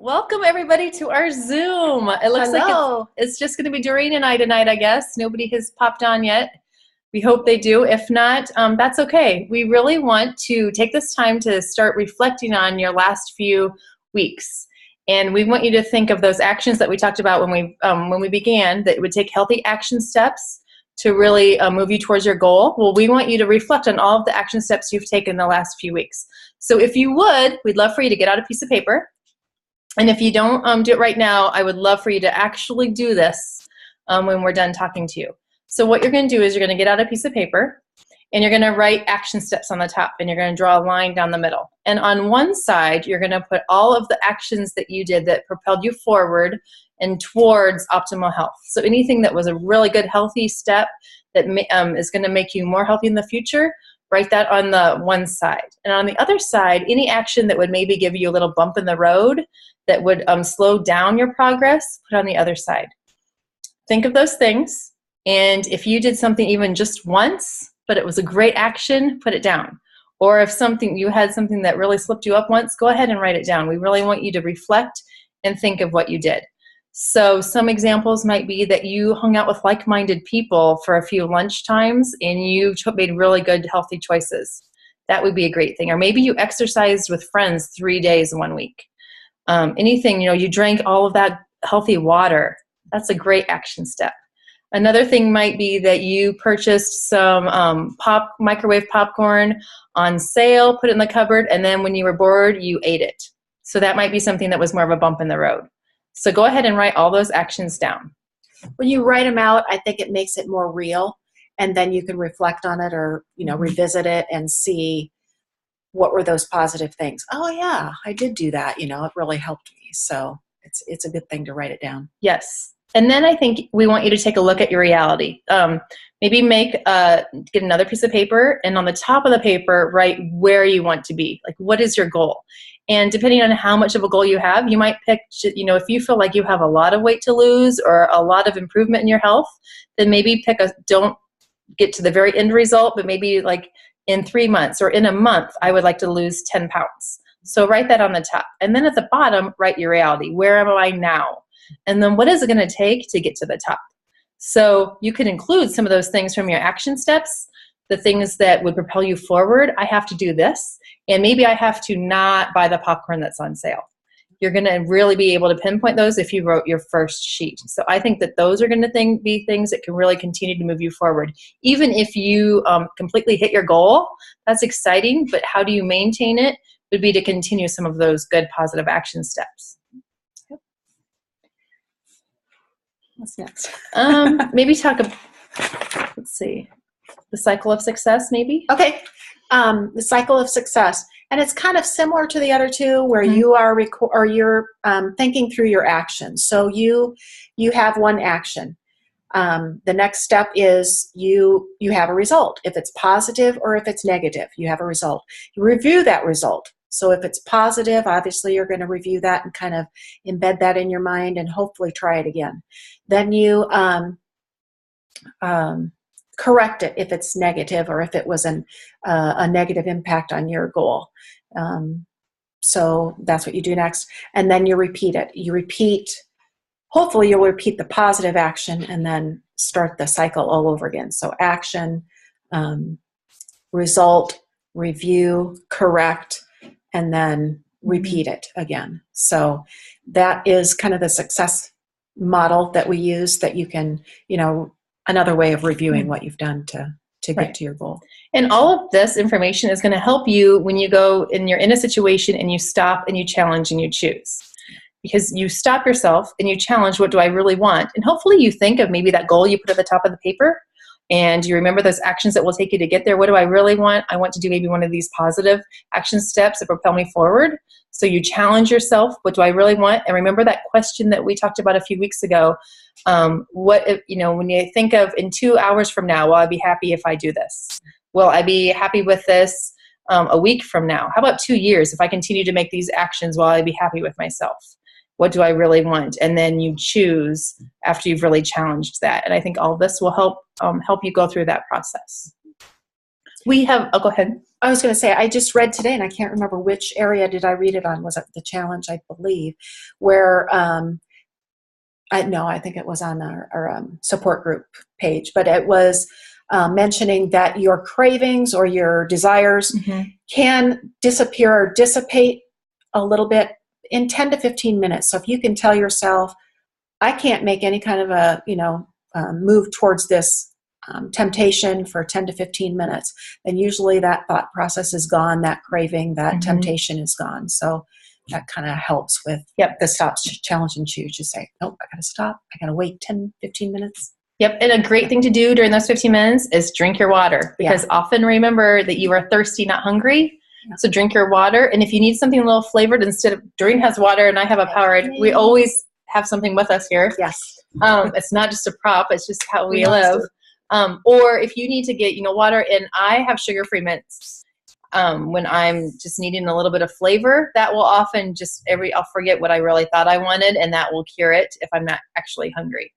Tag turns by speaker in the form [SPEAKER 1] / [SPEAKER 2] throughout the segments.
[SPEAKER 1] Welcome everybody to our Zoom. It looks
[SPEAKER 2] Hello.
[SPEAKER 1] like it's just going to be Doreen and I tonight, I guess. Nobody has popped on yet. We hope they do. If not, that's okay. We really want to take this time to start reflecting on your last few weeks. And we want you to think of those actions that we talked about when we began, that it would take healthy action steps to really move you towards your goal. Well, we want you to reflect on all of the action steps you've taken the last few weeks. So if you would, we'd love for you to get out a piece of paper. And if you don't do it right now, I would love for you to actually do this when we're done talking to you. So what you're going to do is you're going to get out a piece of paper and you're going to write action steps on the top and you're going to draw a line down the middle. And on one side, you're going to put all of the actions that you did that propelled you forward and towards optimal health. So anything that was a really good healthy step that is going to make you more healthy in the future, write that on the one side. And on the other side, any action that would maybe give you a little bump in the road that would slow down your progress, put on the other side. Think of those things, and if you did something even just once, but it was a great action, put it down. Or if you had something that really slipped you up once, go ahead and write it down. We really want you to reflect and think of what you did. So some examples might be that you hung out with like-minded people for a few lunch times and you made really good, healthy choices. That would be a great thing. Or maybe you exercised with friends 3 days in 1 week. Anything, you drank all of that healthy water. That's a great action step. Another thing might be that you purchased some microwave popcorn on sale, put it in the cupboard, and then when you were bored, you ate it. So that might be something that was more of a bump in the road. So go ahead and write all those actions down.
[SPEAKER 2] When you write them out, I think it makes it more real, and then you can reflect on it or, revisit it and see what were those positive things. Oh yeah, I did do that. It really helped me. So it's a good thing to write it down.
[SPEAKER 1] Yes. And then I think we want you to take a look at your reality. Maybe get another piece of paper, and on the top of the paper, write where you want to be. Like, what is your goal? And depending on how much of a goal you have, you might pick, if you feel like you have a lot of weight to lose or a lot of improvement in your health, then maybe don't get to the very end result, but maybe like in 3 months or in a month, I would like to lose 10 pounds. So write that on the top. And then at the bottom, write your reality. Where am I now? And then what is it going to take to get to the top? So you could include some of those things from your action steps, the things that would propel you forward. I have to do this, and maybe I have to not buy the popcorn that's on sale. You're going to really be able to pinpoint those if you wrote your first sheet. So I think that those are going to be things that can really continue to move you forward. Even if you completely hit your goal, that's exciting, but how do you maintain it would be to continue some of those good positive action steps.
[SPEAKER 2] What's next?
[SPEAKER 1] Maybe let's see, the cycle of success maybe?
[SPEAKER 2] Okay. The cycle of success. And it's kind of similar to the other two where you are you're thinking through your actions. So you have one action. The next step is you have a result. If it's positive or if it's negative, you have a result. You review that result. So if it's positive, obviously you're going to review that and kind of embed that in your mind and hopefully try it again. Then you correct it if it's negative or if it was a negative impact on your goal. So that's what you do next. And then you repeat it. Hopefully you'll repeat the positive action and then start the cycle all over again. So action, result, review, correct, and then repeat it again. So that is kind of the success model that we use that you can, another way of reviewing what you've done to get to your goal.
[SPEAKER 1] And all of this information is going to help you when you go and you're in a situation and you stop and you challenge and you choose. Because you stop yourself and you challenge, what do I really want? And hopefully you think of maybe that goal you put at the top of the paper and you remember those actions that will take you to get there. What do I really want? I want to do maybe one of these positive action steps that propel me forward. So you challenge yourself, what do I really want? And remember that question that we talked about a few weeks ago. What if, when you think of in 2 hours from now, will I be happy if I do this? Will I be happy with this a week from now? How about 2 years? If I continue to make these actions, will I be happy with myself? What do I really want? And then you choose after you've really challenged that. And I think all of this will help you go through that process. Go ahead.
[SPEAKER 2] I was going to say, I just read today, and I can't remember which area did I read it on. Was it the challenge, I believe, where I think it was on our support group page, but it was mentioning that your cravings or your desires can disappear or dissipate a little bit in 10 to 15 minutes. So if you can tell yourself, I can't make any kind of move towards this temptation for 10 to 15 minutes, then usually that thought process is gone, that craving, that temptation is gone. So that kind of helps with the stop, challenge, and choose. You say, nope, I got to stop. I got to wait 10, 15 minutes.
[SPEAKER 1] Yep. And a great thing to do during those 15 minutes is drink your water, because often remember that you are thirsty, not hungry. Yeah. So drink your water. And if you need something a little flavored, instead of Doreen has water and I have a Powerade, we always have something with us here.
[SPEAKER 2] Yes.
[SPEAKER 1] It's not just a prop. It's just how we live. Or if you need to get, water, and I have sugar-free mints when I'm just needing a little bit of flavor, that will often I'll forget what I really thought I wanted, and that will cure it if I'm not actually hungry.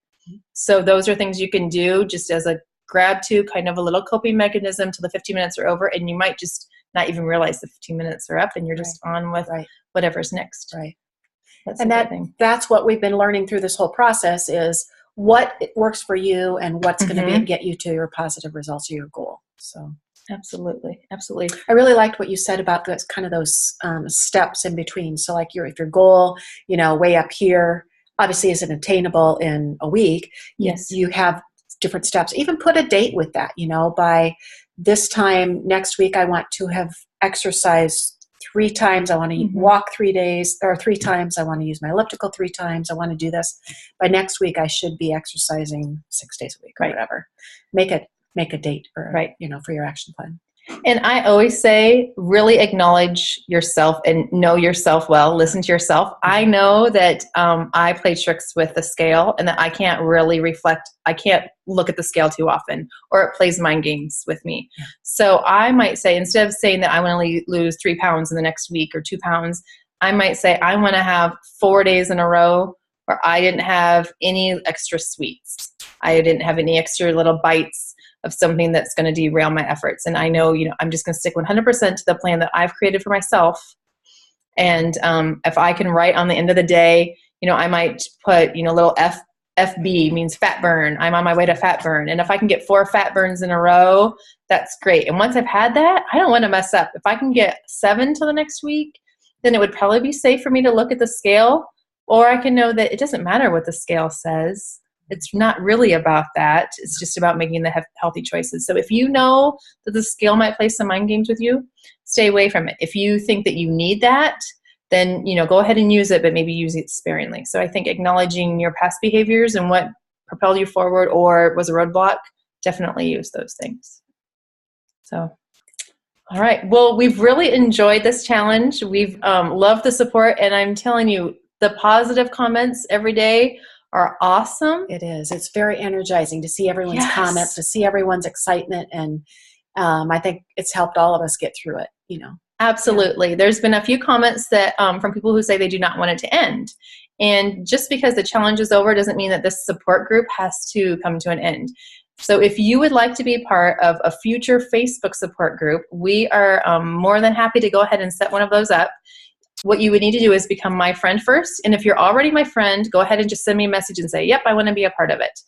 [SPEAKER 1] So those are things you can do just as a grab to, kind of a little coping mechanism till the 15 minutes are over, and you might just not even realize the 15 minutes are up and you're just on with whatever's next.
[SPEAKER 2] Right.
[SPEAKER 1] That's
[SPEAKER 2] that's what we've been learning through this whole process is what works for you and what's going to get you to your positive results or your goal. So
[SPEAKER 1] absolutely.
[SPEAKER 2] I really liked what you said about those steps in between. So like if your goal, way up here, obviously isn't attainable in a week.
[SPEAKER 1] Yes.
[SPEAKER 2] You have different steps. Even put a date with that, by this time next week, I want to have exercised 3 times. I want to walk 3 days or 3 times. I want to use my elliptical 3 times. I want to do this. By next week, I should be exercising 6 days a week or whatever. Make a date for your action plan.
[SPEAKER 1] And I always say, really acknowledge yourself and know yourself well. Listen to yourself. I know that I play tricks with the scale, and that I can't really reflect. I can't look at the scale too often, or it plays mind games with me. So I might say, instead of saying that I want to lose 3 pounds in the next week or 2 pounds, I might say I want to have 4 days in a row where I didn't have any extra sweets. I didn't have any extra little bites of something that's going to derail my efforts. And I know, I'm just going to stick 100% to the plan that I've created for myself. And if I can write on the end of the day, I might put, little FB means fat burn. I'm on my way to fat burn. And if I can get 4 fat burns in a row, that's great. And once I've had that, I don't want to mess up. If I can get 7 to the next week, then it would probably be safe for me to look at the scale, or I can know that it doesn't matter what the scale says. It's not really about that. It's just about making the healthy choices. So if you know that the scale might play some mind games with you, stay away from it. If you think that you need that, then, go ahead and use it, but maybe use it sparingly. So I think acknowledging your past behaviors and what propelled you forward or was a roadblock, definitely use those things. So, all right. Well, we've really enjoyed this challenge. We've loved the support, and I'm telling you, the positive comments every day are awesome.
[SPEAKER 2] It is. It's very energizing to see everyone's comments, to see everyone's excitement, and I think it's helped all of us get through it.
[SPEAKER 1] Absolutely. Yeah. There's been a few comments that from people who say they do not want it to end, and just because the challenge is over doesn't mean that this support group has to come to an end. So if you would like to be part of a future Facebook support group, we are more than happy to go ahead and set one of those up. What you would need to do is become my friend first. And if you're already my friend, go ahead and just send me a message and say, yep, I want to be a part of it.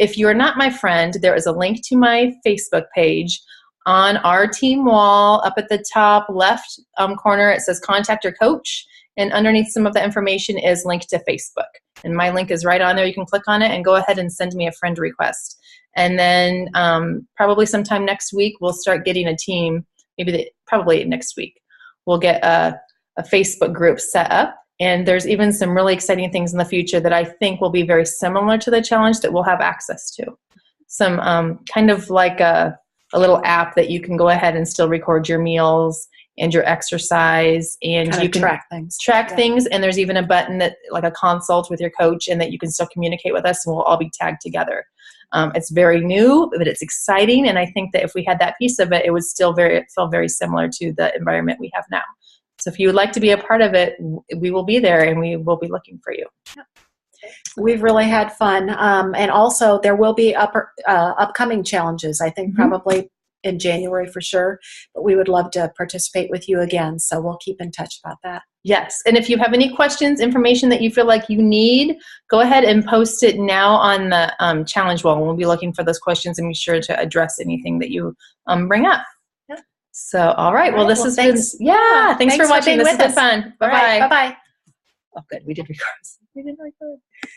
[SPEAKER 1] If you're not my friend, there is a link to my Facebook page on our team wall up at the top left corner. It says contact your coach. And underneath some of the information is linked to Facebook. And my link is right on there. You can click on it and go ahead and send me a friend request. And then probably sometime next week, we'll start getting a team, probably next week, we'll get a Facebook group set up. And there's even some really exciting things in the future that I think will be very similar to the challenge that we'll have access to. Some kind of like a little app that you can go ahead and still record your meals and your exercise, and you can track things. And there's even a button that like a consult with your coach, and that you can still communicate with us, and we'll all be tagged together. It's very new, but it's exciting. And I think that if we had that piece of it, it would still feel very similar to the environment we have now. So if you would like to be a part of it, we will be there, and we will be looking for you.
[SPEAKER 2] We've really had fun. And also there will be upcoming challenges. I think probably in January for sure, but we would love to participate with you again. So we'll keep in touch about that.
[SPEAKER 1] Yes, and if you have any questions, information that you feel like you need, go ahead and post it now on the challenge wall. We'll be looking for those questions and be sure to address anything that you bring up.
[SPEAKER 2] Yep.
[SPEAKER 1] So, all right. Well, this has
[SPEAKER 2] thanks.
[SPEAKER 1] been, thanks for watching. This has been fun. Bye-bye.
[SPEAKER 2] Bye-bye.
[SPEAKER 1] Oh, good. We did record. We did record.